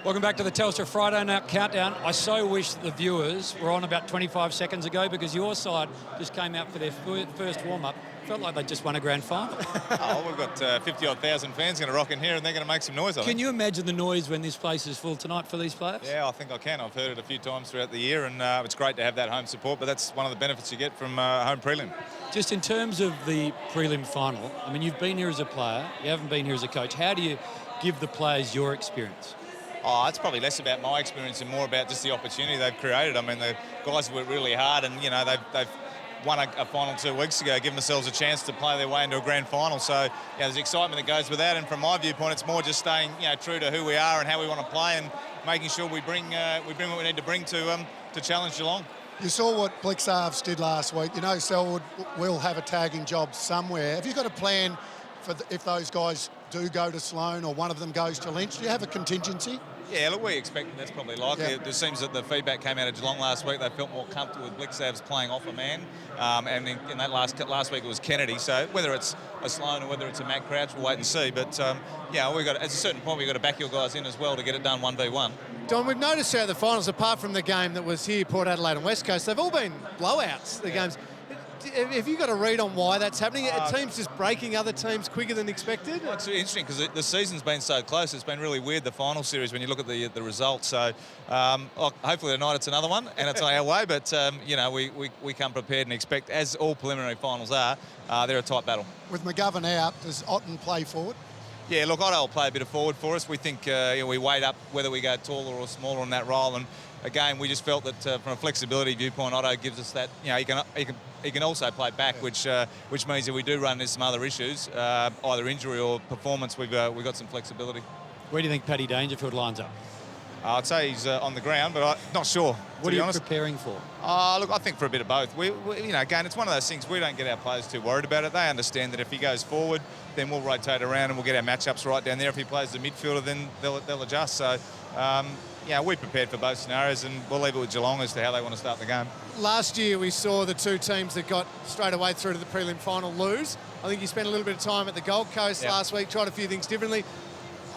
Welcome back to the Telstra Friday Night Countdown. I so wish the viewers were on about 25 seconds ago because your side just came out for their first warm-up. Felt like they just won a grand final. Oh, we've got 50-odd thousand fans going to rock in here and they're going to make some noise, I think. Can you imagine the noise when this place is full tonight for these players? Yeah, I think I can. I've heard it a few times throughout the year and it's great to have that home support, but that's one of the benefits you get from home prelim. Just in terms of the prelim final, I mean, you've been here as a player, you haven't been here as a coach. How do you give the players your experience? Oh, it's probably less about my experience and more about just the opportunity they've created. I mean, the guys worked really hard and, you know, they've won a final 2 weeks ago, given themselves a chance to play their way into a grand final. So, there's excitement that goes with that. And from my viewpoint, it's more just staying, true to who we are and how we want to play and making sure we bring what we need to bring to challenge Geelong. You saw what Blixarves did last week. You know Selwood will have a tagging job somewhere. Have you got a plan for if those guys do go to Sloane or one of them goes to Lynch? Do you have a contingency? Yeah, look, we expect that's probably likely. Yeah. It seems that the feedback came out of Geelong last week. They felt more comfortable with Blixarves playing off a man. And in that last week it was Kennedy. So whether it's a Sloane or whether it's a Matt Crouch, we'll wait and see. But, we've got, at a certain point, we've got to back your guys in as well to get it done 1v1. Don, we've noticed throughout the finals, apart from the game that was here, Port Adelaide and West Coast, they've all been blowouts, the games. Have you got a read on why that's happening? Are teams just breaking other teams quicker than expected? Well, it's interesting because the season's been so close. It's been really weird, the final series, when you look at the results. So hopefully tonight it's another one and it's on our way. But, we come prepared and expect, as all preliminary finals are, they're a tight battle. With McGovern out, does Otten play forward? Yeah, look, Otto will play a bit of forward for us. We think we weight up whether we go taller or smaller in that role. And again, we just felt that from a flexibility viewpoint, Otto gives us that. He can also play back, which means if we do run into some other issues, either injury or performance, we've got some flexibility. Where do you think Paddy Dangerfield lines up? I'd say he's on the ground, but I'm not sure. What are you preparing for? Look, I think for a bit of both. Again, it's one of those things we don't get our players too worried about it. They understand that if he goes forward, then we'll rotate around and we'll get our matchups right down there. If he plays the midfielder, then they'll adjust. So, we're prepared for both scenarios and we'll leave it with Geelong as to how they want to start the game. Last year we saw the two teams that got straight away through to the prelim final lose. I think you spent a little bit of time at the Gold Coast last week, tried a few things differently.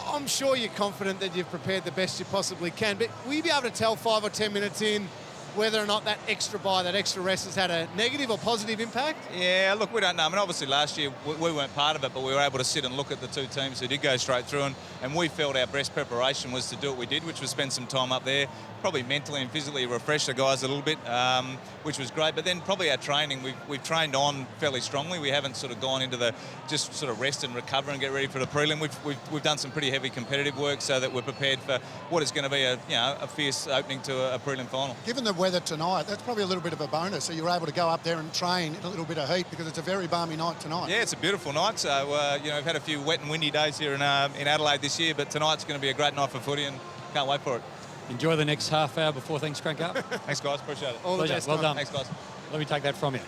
I'm sure you're confident that you've prepared the best you possibly can, but will you be able to tell 5 or 10 minutes in whether or not that extra bye, that extra rest has had a negative or positive impact? Yeah, look, we don't know. I mean, obviously last year we weren't part of it, but we were able to sit and look at the two teams who did go straight through, and we felt our best preparation was to do what we did, which was spend some time up there, probably mentally and physically refresh the guys a little bit, which was great. But then probably our training, we've trained on fairly strongly. We haven't sort of gone into the just sort of rest and recover and get ready for the prelim. We've done some pretty heavy competitive work so that we're prepared for what is going to be a fierce opening to a prelim final. Given the weather tonight, that's probably a little bit of a bonus. So you're able to go up there and train in a little bit of heat because it's a very balmy night tonight. Yeah, it's a beautiful night. So we've had a few wet and windy days here in Adelaide this year, but tonight's going to be a great night for footy and can't wait for it. Enjoy the next half hour before things crank up. Thanks, guys. Appreciate it. All the best. Well done. Thanks, guys. Let me take that from you.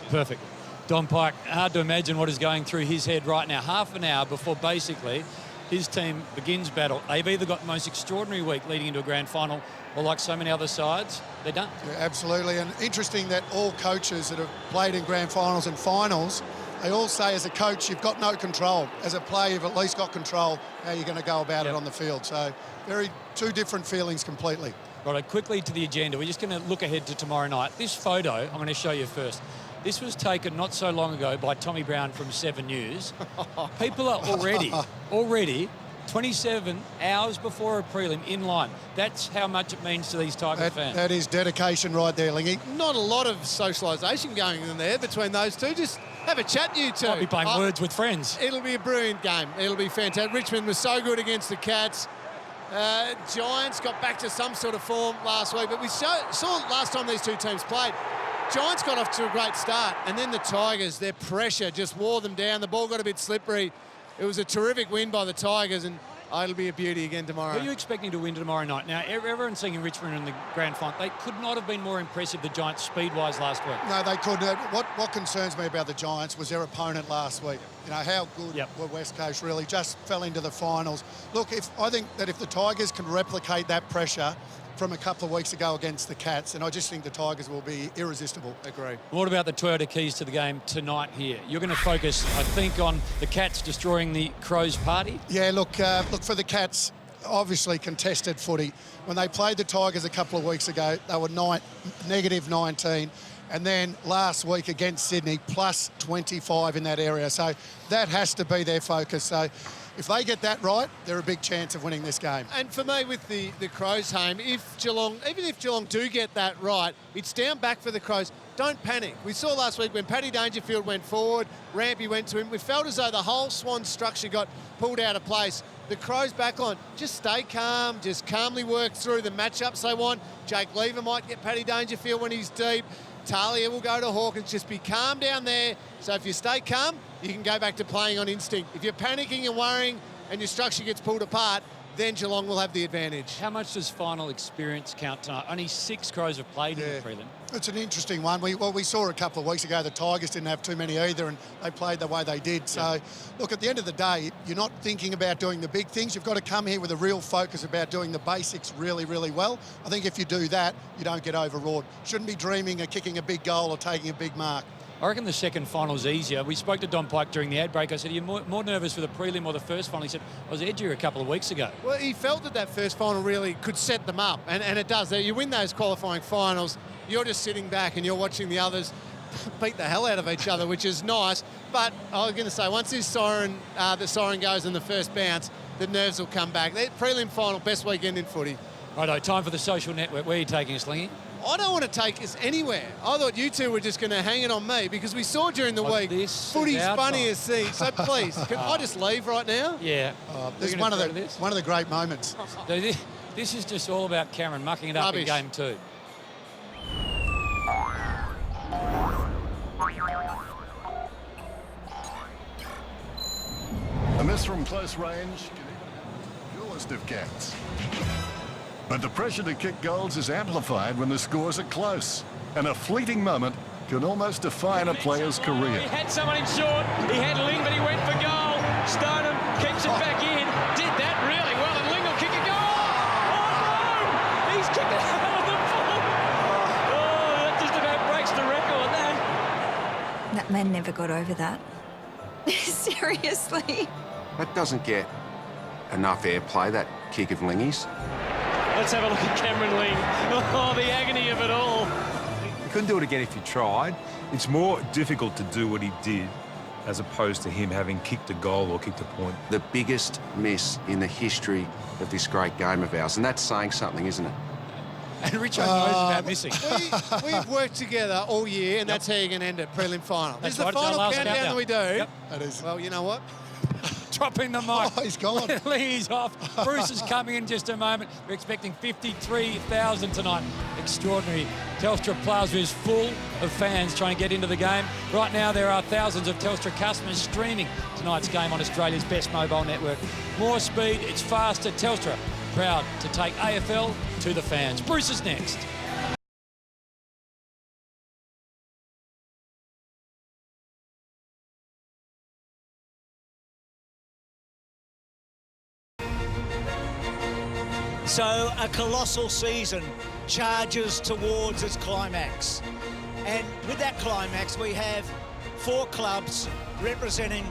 Perfect. Don Pike, hard to imagine what is going through his head right now. Half an hour before basically his team begins battle. They've either got the most extraordinary week leading into a grand final or, like so many other sides, they're done. Yeah, absolutely. And interesting that all coaches that have played in grand finals and finals, they all say as a coach, you've got no control. As a player, you've at least got control how you're going to go about it on the field. So two different feelings completely. Right, quickly to the agenda. We're just going to look ahead to tomorrow night. This photo, I'm going to show you first. This was taken not so long ago by Tommy Brown from 7 News. People are already 27 hours before a prelim in line. That's how much it means to these Tiger fans. That is dedication right there, Lingy. Not a lot of socialisation going in there between those two. Just have a chat, you two. Might be playing words with friends. It'll be a brilliant game. It'll be fantastic. Richmond was so good against the Cats. Giants got back to some sort of form last week, but we saw last time these two teams played, Giants got off to a great start, and then the Tigers, their pressure just wore them down. The ball got a bit slippery. It was a terrific win by the Tigers, and it'll be a beauty again tomorrow. Who are you expecting to win tomorrow night? Now, everyone's seeing Richmond in the grand final. They could not have been more impressive, the Giants, speed-wise last week. No, they couldn't. What concerns me about the Giants was their opponent last week. How good were West Coast really? Just fell into the finals. Look, I think that if the Tigers can replicate that pressure from a couple of weeks ago against the Cats, and I just think the Tigers will be irresistible. Agree. What about the Toyota keys to the game tonight here? You're going to focus, I think, on the Cats destroying the Crows' party? Yeah, look for the Cats, obviously contested footy. When they played the Tigers a couple of weeks ago, they were negative 19. And then last week against Sydney, plus 25 in that area. So that has to be their focus. So if they get that right, they're a big chance of winning this game. And for me, with the Crows home, even if Geelong do get that right, it's down back for the Crows. Don't panic. We saw last week when Paddy Dangerfield went forward, Rampy went to him, we felt as though the whole Swan structure got pulled out of place. The Crows backline, just stay calm, just calmly work through the matchups they want. Jake Lever might get Paddy Dangerfield when he's deep. Talia will go to Hawkins. Just be calm down there. So if you stay calm, you can go back to playing on instinct. If you're panicking and worrying and your structure gets pulled apart, then Geelong will have the advantage. How much does final experience count tonight? Only 6 Crows have played in the prelim. It's an interesting one. We saw a couple of weeks ago the Tigers didn't have too many either, and they played the way they did. So, look, at the end of the day, you're not thinking about doing the big things. You've got to come here with a real focus about doing the basics really, really well. I think if you do that, you don't get overawed. Shouldn't be dreaming of kicking a big goal or taking a big mark. I reckon the second final's easier. We spoke to Don Pike during the ad break. I said, are you more nervous for the prelim or the first final? He said, I was edgier a couple of weeks ago. Well, he felt that first final really could set them up, and it does. You win those qualifying finals, you're just sitting back and you're watching the others beat the hell out of each other, which is nice. But I was going to say, once the siren goes in the first bounce, the nerves will come back. The prelim final, best weekend in footy. Righto, time for the social network. Where are you taking us, Lingy? I don't want to take us anywhere. I thought you two were just going to hang it on me because we saw during the week footy's funny as sea. So please, can I just leave right now? Yeah. This is one of the great moments. This is just all about Cameron mucking it up in game 2. A miss from close range can even have the of cats. But the pressure to kick goals is amplified when the scores are close, and a fleeting moment can almost define a player's career. He had someone in short, he had Ling, but he went for goal. Stoneham keeps it back in, did that really well, and Ling will kick a goal. Oh no! He's kicked it out of the ball. Oh, that just about breaks the record, that. That man never got over that. Seriously. That doesn't get enough airplay, that kick of Lingy's. Let's have a look at Cameron Ling. Oh, the agony of it all. You couldn't do it again if you tried. It's more difficult to do what he did as opposed to him having kicked a goal or kicked a point. The biggest miss in the history of this great game of ours, and that's saying something, isn't it? And Richo knows about missing. We've worked together all year, and that's how you're going to end it, prelim final. This is the right, final countdown that we do. Yep. That is. Well, you know what? Dropping the mic. Oh, he's gone. He's off. Bruce is coming in just a moment. We're expecting 53,000 tonight. Extraordinary. Telstra Plaza is full of fans trying to get into the game. Right now, there are thousands of Telstra customers streaming tonight's game on Australia's best mobile network. More speed, it's faster. Telstra, proud to take AFL to the fans. Bruce is next. So a colossal season charges towards its climax. And with that climax, we have 4 clubs representing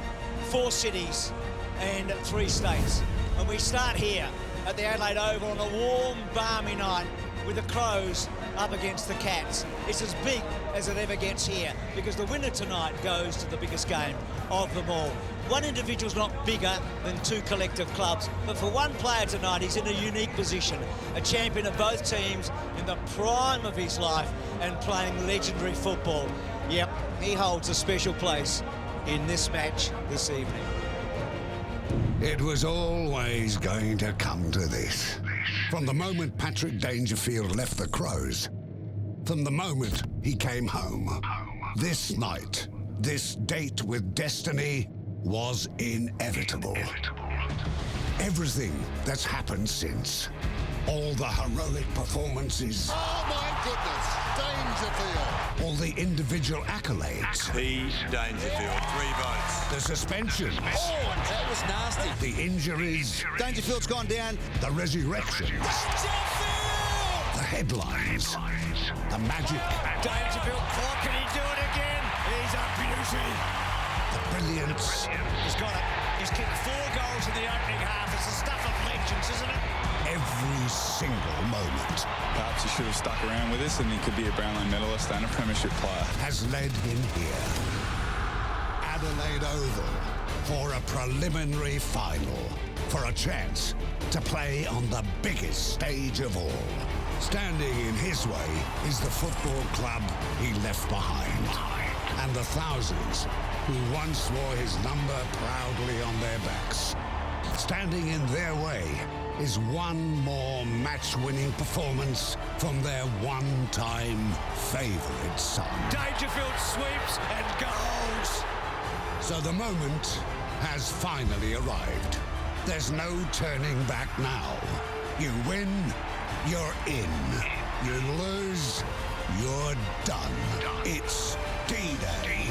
4 cities and 3 states. And we start here at the Adelaide Oval on a warm, balmy night with the Crows up against the Cats. It's as big as it ever gets here because the winner tonight goes to the biggest game of them all. One individual's not bigger than 2 collective clubs, but for one player tonight, he's in a unique position. A champion of both teams in the prime of his life and playing legendary football. Yep, he holds a special place in this match this evening. It was always going to come to this. From the moment Patrick Dangerfield left the Crows, from the moment he came home, this night, this date with destiny was inevitable. Everything that's happened since, all the heroic performances. Oh my goodness, Dangerfield. All the individual accolades. P. Dangerfield, 3 votes. The suspensions. Oh, that was nasty. The injuries. Dangerfield's gone down. The resurrections. Dangerfield! The headlines. The magic. Dangerfield, oh, can he do it again? He's a beauty. The brilliance. He's got it. He's kicked 4 goals in the opening half. It's the stuff of legends, isn't it? Every single moment Perhaps he should have stuck around with us and he could be a Brownlow medalist and a premiership player. has led him here. Adelaide Oval for a preliminary final, for a chance to play on the biggest stage of all. Standing in his way is the football club he left behind, and the thousands who once wore his number proudly on their backs. Standing in their way is one more match-winning performance from their one-time favourite son. Dangerfield sweeps and goals. So the moment has finally arrived. There's no turning back now. You win, you're in. You lose, you're done. It's D-Day.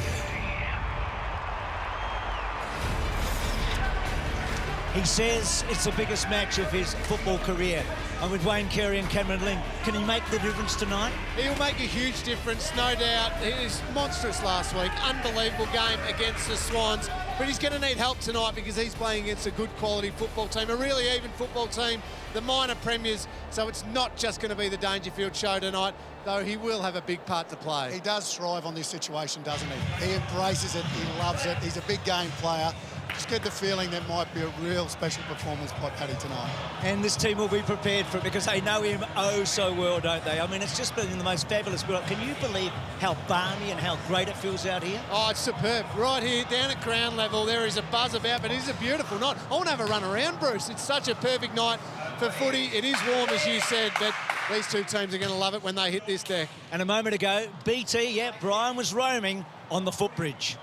He says it's the biggest match of his football career. I'm with Wayne Carey and Cameron Ling. Can he make the difference tonight? He'll make a huge difference, no doubt. He was monstrous last week. Unbelievable game against the Swans. But he's going to need help tonight because he's playing against a good quality football team, a really even football team, the minor premiers. So it's not just going to be the Dangerfield show tonight, though he will have a big part to play. He does thrive on this situation, doesn't he? He embraces it, he loves it, he's a big game player. Just get the feeling there might be a real special performance by Paddy tonight. And this team will be prepared for it because they know him oh so well, don't they? I mean, it's just been the most fabulous build-up. Can you believe how balmy and how great it feels out here? Oh, it's superb. Right here, down at ground level, there is a buzz about, but it is a beautiful night. I want to have a run around, Bruce. It's such a perfect night for footy. It is warm, as you said, but these two teams are going to love it when they hit this deck. And a moment ago, BT, Brian was roaming on the footbridge.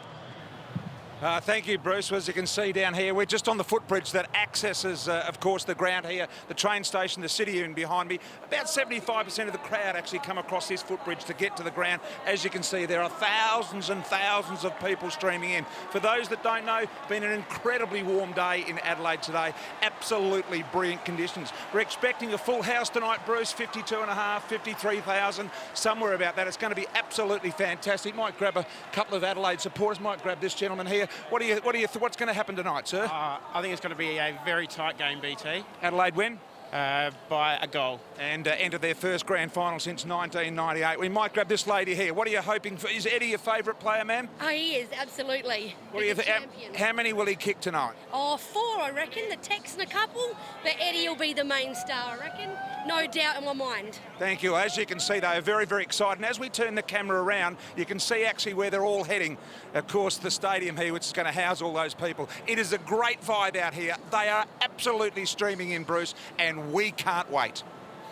Thank you, Bruce. As you can see down here, we're just on the footbridge that accesses, of course, the ground here, the train station, the city even behind me. About 75% of the crowd actually come across this footbridge to get to the ground. As you can see, there are thousands and thousands of people streaming in. For those that don't know, been an incredibly warm day in Adelaide today. Absolutely brilliant conditions. We're expecting a full house tonight, Bruce, 52.5, 53,000, somewhere about that. It's going to be absolutely fantastic. Might grab a couple of Adelaide supporters, might grab this gentleman here. What's going to happen tonight, sir? I think it's going to be a very tight game, BT. Adelaide win? By a goal. And entered their first grand final since 1998. We might grab this lady here. What are you hoping for? Is Eddie your favourite player, ma'am? Oh, he is, absolutely. What do you think? How many will he kick tonight? Oh, 4, I reckon. The Tex and a couple, but Eddie will be the main star, I reckon. No doubt in my mind. Thank you. As you can see, they are very, very excited. And as we turn the camera around, you can see actually where they're all heading. Of course, the stadium here, which is going to house all those people. It is a great vibe out here. They are absolutely streaming in, Bruce, and we can't wait.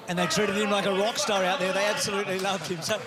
And they treated him like a rock star out there. They absolutely loved him. So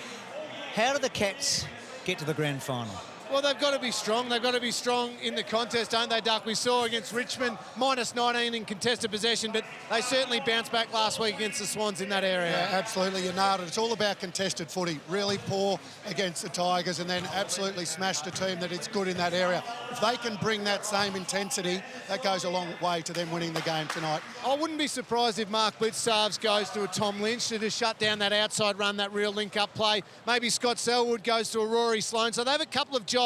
how do the Cats get to the grand final? Well, they've got to be strong. They've got to be strong in the contest, don't they, Duck? We saw against Richmond, minus 19 in contested possession, but they certainly bounced back last week against the Swans in that area. Yeah, absolutely. You nailed it. It's all about contested footy. Really poor against the Tigers and then absolutely smashed a team that is good in that area. If they can bring that same intensity, that goes a long way to them winning the game tonight. I wouldn't be surprised if Mark Blitzarves goes to a Tom Lynch to just shut down that outside run, that real link-up play. Maybe Scott Selwood goes to a Rory Sloane. So they have a couple of jobs,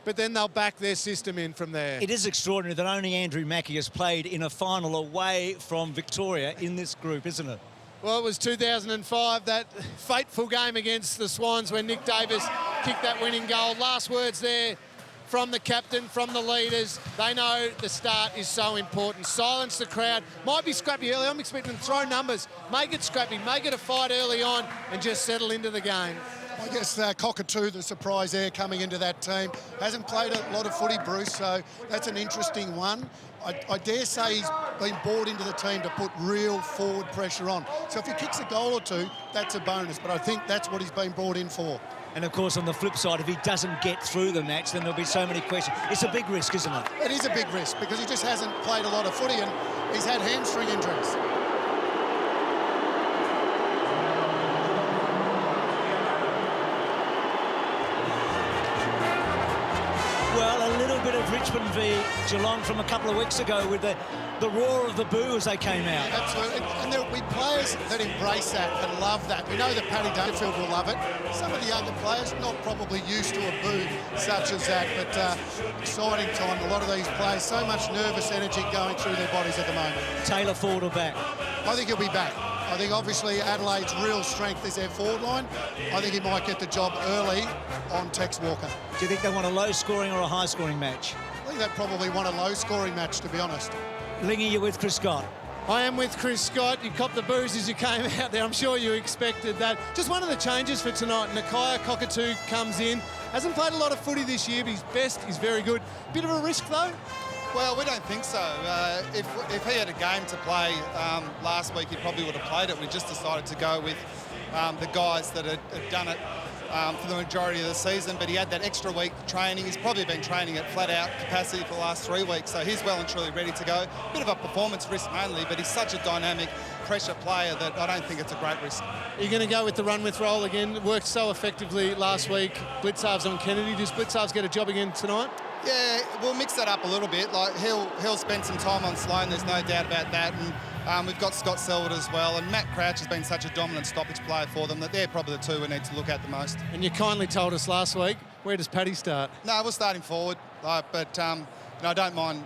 but then they'll back their system in from there. It is extraordinary that only Andrew Mackie has played in a final away from Victoria in this group, isn't it? Well, it was 2005, that fateful game against the Swans when Nick Davis kicked that winning goal. Last words there from the captain, from the leaders. They know the start is so important. Silence the crowd. Might be scrappy early. I'm expecting them to throw numbers. Make it scrappy. Make it a fight early on and just settle into the game. I guess Cockatoo, the surprise there coming into that team, hasn't played a lot of footy, Bruce, so that's an interesting one. I dare say he's been brought into the team to put real forward pressure on. So if he kicks a goal or two, that's a bonus, but I think that's what he's been brought in for. And, of course, on the flip side, if he doesn't get through the match, then there'll be so many questions. It's a big risk, isn't it? It is a big risk because he just hasn't played a lot of footy and he's had hamstring injuries. Well, a little bit of Richmond v Geelong from a couple of weeks ago with the roar of the boo as they came out. Absolutely. And there'll be players that embrace that and love that. We know that Paddy Dangerfield will love it. Some of the younger players not probably used to a boo such as that, but exciting time. A lot of these players, so much nervous energy going through their bodies at the moment. Taylor forward or back? I think he'll be back. I think obviously Adelaide's real strength is their forward line. I think he might get the job early on Tex Walker. Do you think they want a low-scoring or a high-scoring match? I think they probably want a low-scoring match, to be honest. Lingy, you with Chris Scott? I am with Chris Scott. You copped the boos as you came out there. I'm sure you expected that. Just one of the changes for tonight. Nakia Cockatoo comes in. Hasn't played a lot of footy this year, but he's best. He's very good. Bit of a risk, though? Well, we don't think so. If he had a game to play last week, he probably would have played it. We just decided to go with the guys that had done it for the majority of the season, but he had that extra week training. He's probably been training at flat-out capacity for the last 3 weeks, so he's well and truly ready to go. Bit of a performance risk mainly, but he's such a dynamic pressure player that I don't think it's a great risk. Are you going to go with the run-with roll again? It worked so effectively last week. Blitzarves on Kennedy. Does Blitzarves get a job again tonight? Yeah, we'll mix that up a little bit. Like he'll spend some time on Sloan, there's no doubt about that. And we've got Scott Selwood as well. And Matt Crouch has been such a dominant stoppage player for them that they're probably the two we need to look at the most. And you kindly told us last week, where does Paddy start? No, we'll start him forward. But I don't mind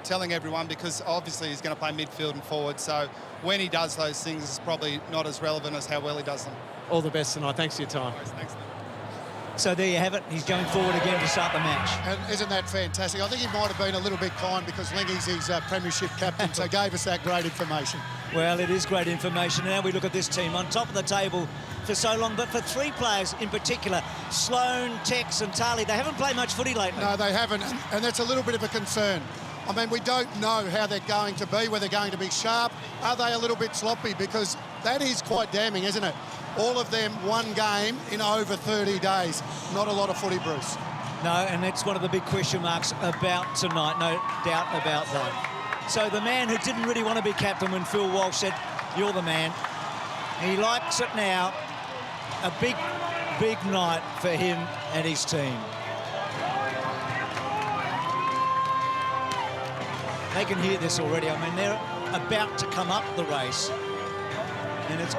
telling everyone because obviously he's going to play midfield and forward. So when he does those things, it's probably not as relevant as how well he does them. All the best tonight. Thanks for your time. Thanks. So there you have it. He's going forward again to start the match. And isn't that fantastic? I think he might have been a little bit kind because Lingy's his premiership captain, so gave us that great information. Well, it is great information. Now we look at this team on top of the table for so long, but for three players in particular, Sloan, Tex and Tarley, they haven't played much footy lately. No, they haven't, and that's a little bit of a concern. I mean, we don't know how they're going to be, whether they're going to be sharp. Are they a little bit sloppy? Because that is quite damning, isn't it? All of them one game in over 30 days. Not a lot of footy, Bruce. No, and that's one of the big question marks about tonight, no doubt about that. So the man who didn't really want to be captain when Phil Walsh said, "You're the man," he likes it now. A big, big night for him and his team. They can hear this already. I mean, they're about to come up the race. And it's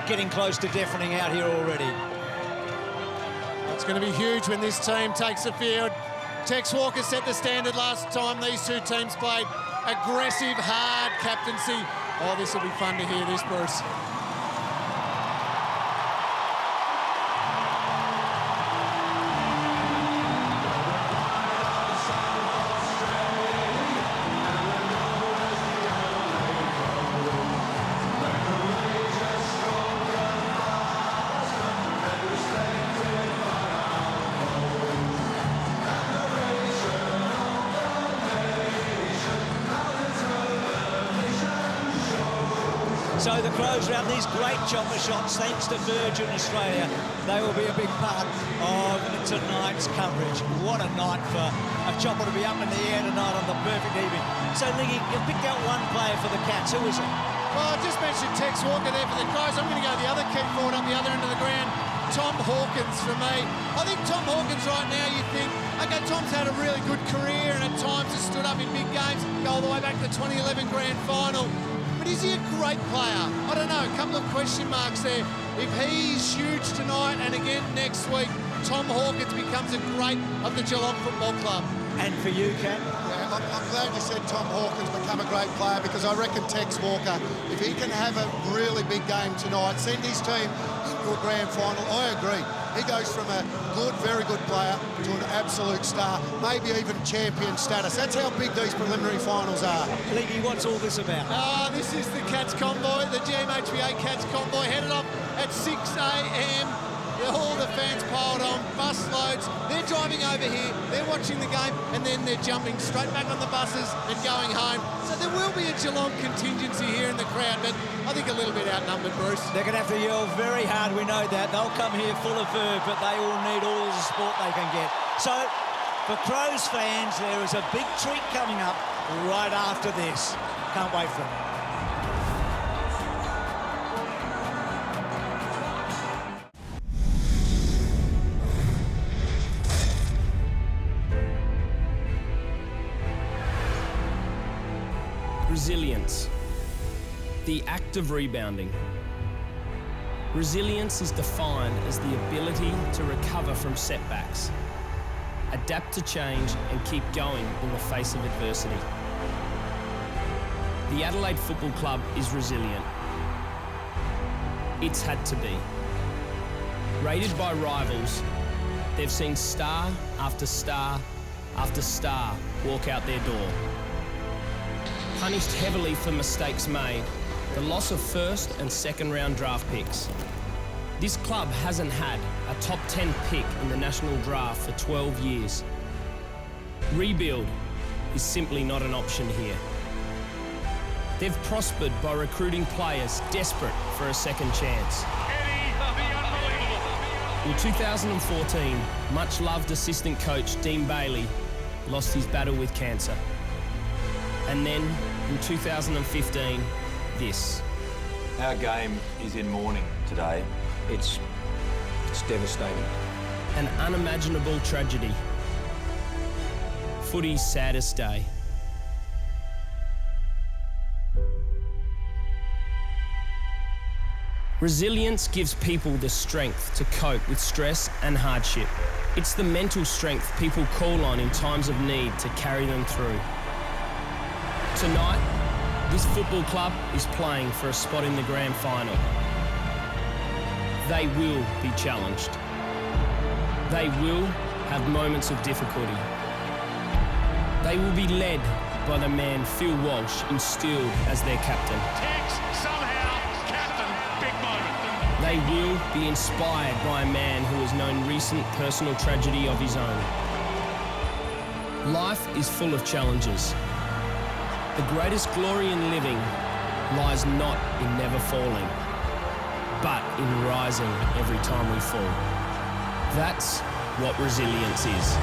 getting close to deafening out here already. It's going to be huge when this team takes the field. Tex Walker set the standard last time these two teams played. Aggressive, hard captaincy. Oh, this will be fun to hear this, Bruce. So the Crows round these great chopper shots, thanks to Virgin Australia. They will be a big part of tonight's coverage. What a night for a chopper to be up in the air tonight on the perfect evening. So, Lingy, you picked out one player for the Cats. Who is it? Well, I just mentioned Tex Walker there for the Crows. I'm going to go the other key forward up the other end of the ground. Tom Hawkins for me. I think Tom Hawkins right now, you think, okay, Tom's had a really good career and at times has stood up in big games, go all the way back to the 2011 grand final. But is he a great player? I don't know, a couple of question marks there. If he's huge tonight and again next week, Tom Hawkins becomes a great of the Geelong Football Club. And for you, Cat? Yeah, I'm glad you said Tom Hawkins become a great player because I reckon Tex Walker, if he can have a really big game tonight, send his team into a grand final, I agree. He goes from a good, very good player to an absolute star, maybe even champion status. That's how big these preliminary finals are. Leaky, what's all this about? This is the Cats convoy, the GMHBA Cats convoy, headed off at 6 a.m. All the fans piled on, bus loads. They're driving over here, they're watching the game, and then they're jumping straight back on the buses and going home. So there will be a Geelong contingency here in the crowd, but I think a little bit outnumbered, Bruce. They're going to have to yell very hard, we know that. They'll come here full of verve, but they all need all the support they can get. So, for Crows fans, there is a big treat coming up right after this. Can't wait for it. Resilience. The act of rebounding. Resilience is defined as the ability to recover from setbacks, adapt to change and keep going in the face of adversity. The Adelaide Football Club is resilient. It's had to be. Rated by rivals, they've seen star after star after star walk out their door. Punished heavily for mistakes made, the loss of first and second round draft picks. This club hasn't had a top 10 pick in the national draft for 12 years. Rebuild is simply not an option here. They've prospered by recruiting players desperate for a second chance. In 2014, much-loved assistant coach Dean Bailey lost his battle with cancer. And then, in 2015, this. Our game is in mourning today. It's devastating. An unimaginable tragedy. Footy's saddest day. Resilience gives people the strength to cope with stress and hardship. It's the mental strength people call on in times of need to carry them through. Tonight, this football club is playing for a spot in the grand final. They will be challenged. They will have moments of difficulty. They will be led by the man Phil Walsh instilled as their captain. They will be inspired by a man who has known recent personal tragedy of his own. Life is full of challenges. The greatest glory in living lies not in never falling, but in rising every time we fall. That's what resilience is.